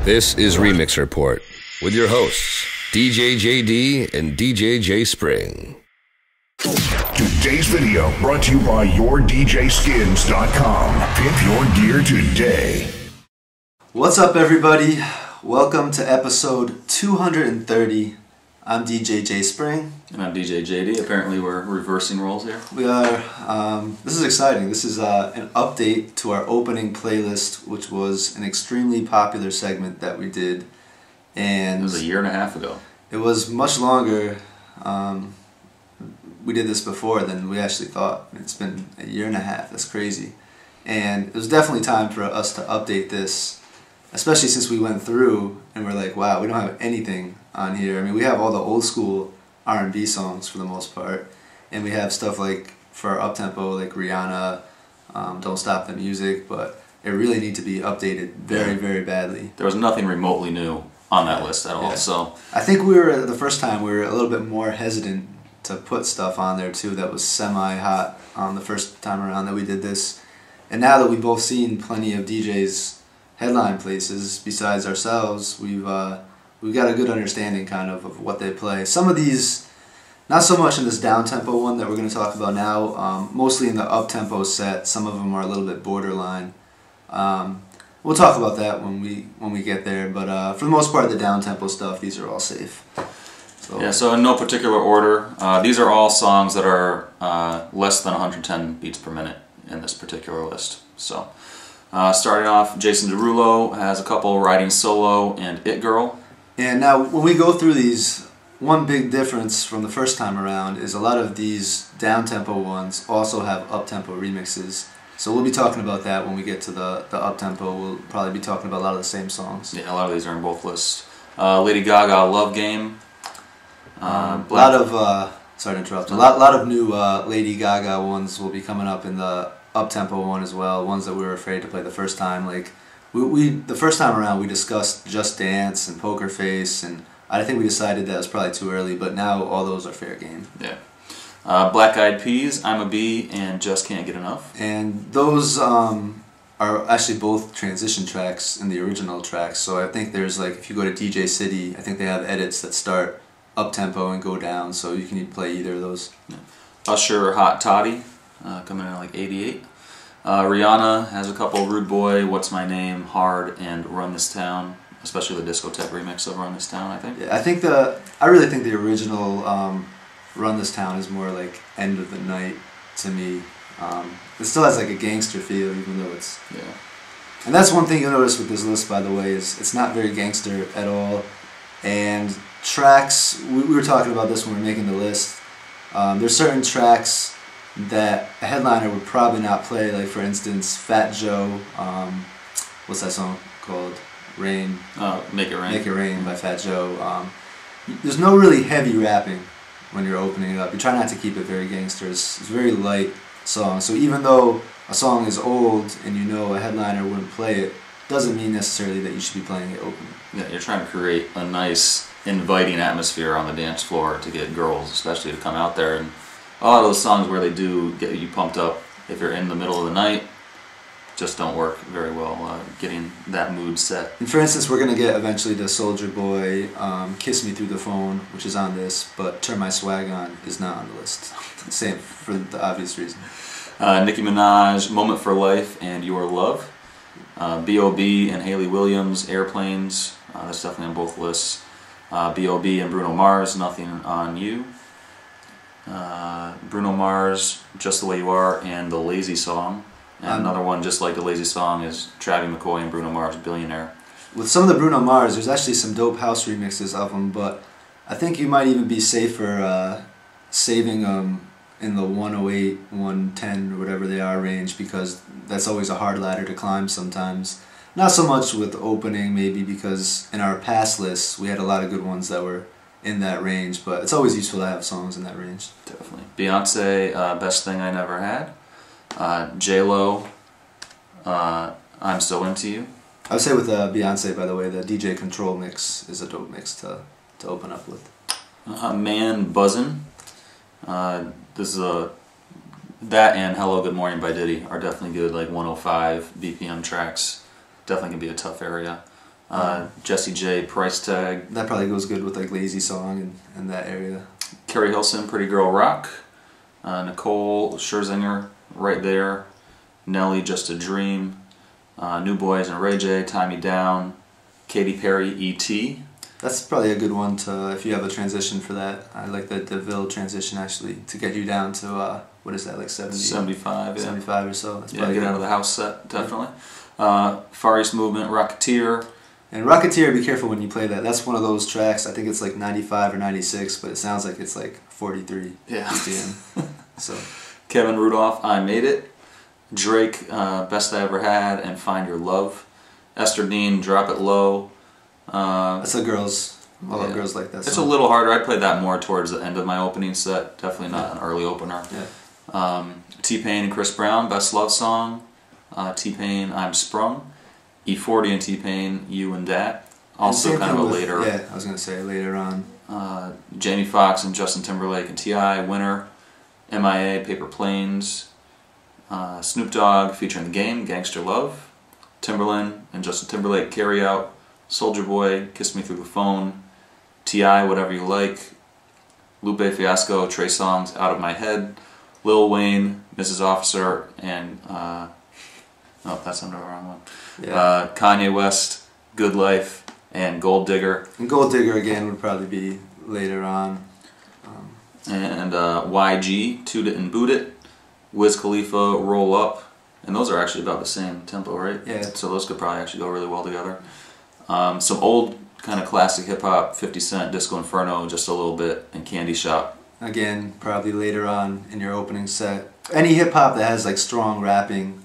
This is Remix Report with your hosts, DJ JD and DJ J Spring. Today's video brought to you by YourDJSkins.com. Pimp your gear today. What's up, everybody? Welcome to episode 230. I'm DJ J Spring. And I'm DJ JD. Apparently we're reversing roles here. We are. This is exciting. This is an update to our opening playlist, which was an extremely popular segment that we did. And it was a year and a half ago. It was much longer. We did this before than we actually thought. It's been a year and a half. That's crazy. And it was definitely time for us to update this, especially since we went through and we're like, wow, we don't have anything on here. I mean, we have all the old school R&B songs for the most part, and we have stuff like for our up-tempo, like Rihanna, Don't Stop the Music, but it really needs to be updated very badly. There was nothing remotely new on that list at all. So I think the first time we were a little bit more hesitant to put stuff on there too that was semi-hot the first time around that we did this. And now that we've both seen plenty of DJs headline places besides ourselves, we've got a good understanding kind of what they play. Some of these, not so much in this down-tempo one that we're going to talk about now, mostly in the up-tempo set. Some of them are a little bit borderline. We'll talk about that when we get there, but for the most part, the down-tempo stuff, these are all safe. So in no particular order, these are all songs that are less than 110 beats per minute in this particular list. So starting off, Jason Derulo has a couple, Riding Solo and It Girl. And now when we go through these, one big difference from the first time around is a lot of these down-tempo ones also have up-tempo remixes. So we'll be talking about that when we get to the up-tempo. We'll probably be talking about a lot of the same songs. Yeah, a lot of these are in both lists. Lady Gaga, Love Game. A lot of sorry to interrupt. A lot of new Lady Gaga ones will be coming up in the up-tempo one as well. Ones that we were afraid to play the first time. Like the first time around, we discussed Just Dance and Poker Face, and I think we decided that was probably too early. But now all those are fair game. Yeah. Black Eyed Peas, I'm a Bee, and Just Can't Get Enough. And those are actually both transition tracks in the original tracks. So I think there's like, if you go to DJ City, I think they have edits that start up-tempo and go down, so you can play either of those. Yeah. Usher Hot Toddy, coming in at like 88. Rihanna has a couple, Rude Boy, What's My Name, Hard, and Run This Town, especially the discotheque remix of Run This Town, I think. Yeah, I really think the original Run This Town is more like end of the night to me. It still has like a gangster feel, even though it's... Yeah. And that's one thing you'll notice with this list, by the way, is it's not very gangster at all. And tracks, we were talking about this when we were making the list. There's certain tracks that a headliner would probably not play, like for instance, Fat Joe, what's that song called? Rain. Make It Rain. Make It Rain by Fat Joe. There's no really heavy rapping when you're opening it up. You try not to keep it very gangster. It's a very light song. So even though a song is old and you know a headliner wouldn't play it, doesn't mean necessarily that you should be playing it opening. Yeah, you're trying to create a nice, inviting atmosphere on the dance floor to get girls, especially, to come out there. And a lot of those songs where they do get you pumped up, if you're in the middle of the night, just don't work very well getting that mood set. And for instance, we're going to get eventually the Soulja Boy, Kiss Me Through the Phone, which is on this, but Turn My Swag On is not on the list. Same, for the obvious reason. Nicki Minaj, Moment for Life, and Your Love. B.O.B. and Hayley Williams, Airplanes, that's definitely on both lists. B.O.B. and Bruno Mars, Nothing on You. Bruno Mars, Just the Way You Are, and The Lazy Song. And another one just like The Lazy Song is Travie, McCoy, and Bruno Mars, Billionaire. With some of the Bruno Mars, there's actually some dope house remixes of them, but I think you might even be safer saving them in the 108, 110, or whatever they are range, because that's always a hard ladder to climb sometimes. Not so much with opening, maybe, because in our past lists we had a lot of good ones that were in that range, but it's always useful to have songs in that range. Definitely. Beyonce, Best Thing I Never Had. J-Lo, I'm So Into You. I would say with Beyonce, by the way, the DJ Control mix is a dope mix to open up with. Mann Buzzin. This is that and Hello Good Morning by Diddy are definitely good, like 105 BPM tracks. Definitely gonna be a tough area. Jessie J, Price Tag. That probably goes good with like Lazy Song and that area. Keri Hilson, Pretty Girl Rock. Nicole, Scherzinger, Right There. Nelly, Just a Dream. New Boys and Ray J, Tie Me Down. Katy Perry E.T. That's probably a good one to, if you have a transition for that. I like the DeVille transition actually, to get you down to, what is that, like 70? 75, yeah. 75 or so. That's Yeah, get out of the house set, definitely. Far East Movement, Rocketeer. And Rocketeer, be careful when you play that. That's one of those tracks, I think it's like 95 or 96, but it sounds like it's like 43 BPM. So. Kevin Rudolph, I Made It. Drake, Best I Ever Had, and Find Your Love. Esther Dean, Drop It Low. That's a girls. I love girls like that song. It's a little harder. I played that more towards the end of my opening set. Definitely not an early opener. Yeah. T-Pain and Chris Brown, Best Love Song. T-Pain, I'm Sprung. E40 and T-Pain, You and That. Also kind of a later. Yeah, I was going to say later on. Jamie Foxx and Justin Timberlake and T.I., Winner. MIA, Paper Planes. Snoop Dogg featuring The Game, Gangster Love. Timberland and Justin Timberlake, Carry Out. Soulja Boy, Kiss Me Through the Phone. T.I., Whatever You Like. Lupe Fiasco, Trey Songz, Out of My Head. Lil Wayne, Mrs. Officer, and no, that's not the wrong one. Yeah. Kanye West, Good Life, and Gold Digger. And Gold Digger again would probably be later on. And YG, Toot It and Boot It. Wiz Khalifa, Roll Up. And those are actually about the same tempo, right? Yeah. So those could probably actually go really well together. Some old kind of classic hip hop, 50 Cent, Disco Inferno, just a little bit, and Candy Shop. Again, probably later on in your opening set. Any hip hop that has like strong rapping.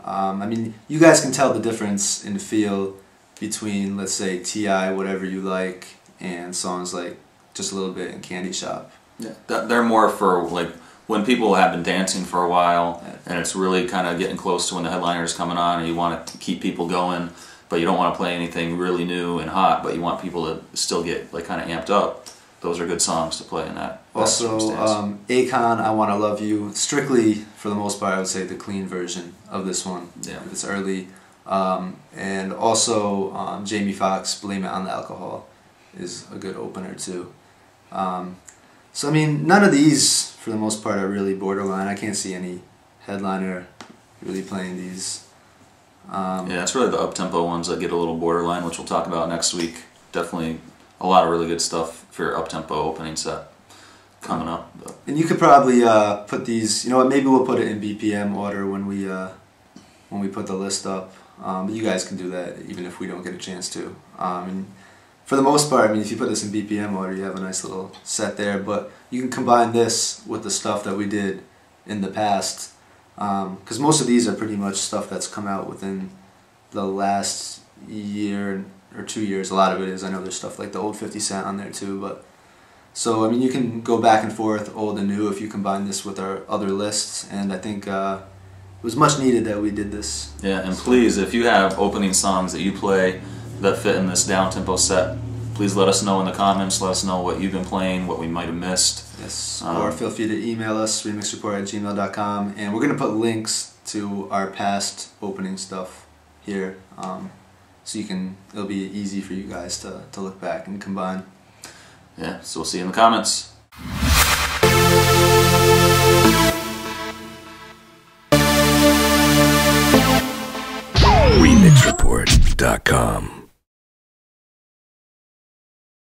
I mean, you guys can tell the difference in the feel between, let's say, T.I., Whatever You Like, and songs like Just a Little Bit and Candy Shop. Yeah, they're more for like when people have been dancing for a while, and it's really kind of getting close to when the headliner is coming on, and you want to keep people going, but you don't want to play anything really new and hot, but you want people to still get like kind of amped up. Those are good songs to play in that. Also, Akon, I Wanna Love You, strictly, for the most part, I would say the clean version of this one. Yeah. It's early. And also, Jamie Foxx, Blame It on the Alcohol, is a good opener too. So, I mean, none of these, for the most part, are really borderline. I can't see any headliner really playing these. Yeah, it's really the up-tempo ones that get a little borderline, which we'll talk about next week. Definitely a lot of really good stuff for your up-tempo opening set coming up. And you could probably put these, you know what, maybe we'll put it in BPM order when we put the list up. But you guys can do that even if we don't get a chance to. And for the most part, I mean, if you put this in BPM order, you have a nice little set there. But you can combine this with the stuff that we did in the past. Because most of these are pretty much stuff that's come out within the last year or 2 years. A lot of it is. I know there's stuff like the old 50 Cent on there too. But so, I mean, you can go back and forth, old and new, if you combine this with our other lists. And I think it was much needed that we did this. Yeah, and please, if you have opening songs that you play that fit in this down-tempo set, please let us know in the comments. Let us know what you've been playing, what we might have missed. Yes, or feel free to email us, remixreport@gmail.com. And we're going to put links to our past opening stuff here. So it'll be easy for you guys to look back and combine. Yeah, so we'll see you in the comments. Remixreport.com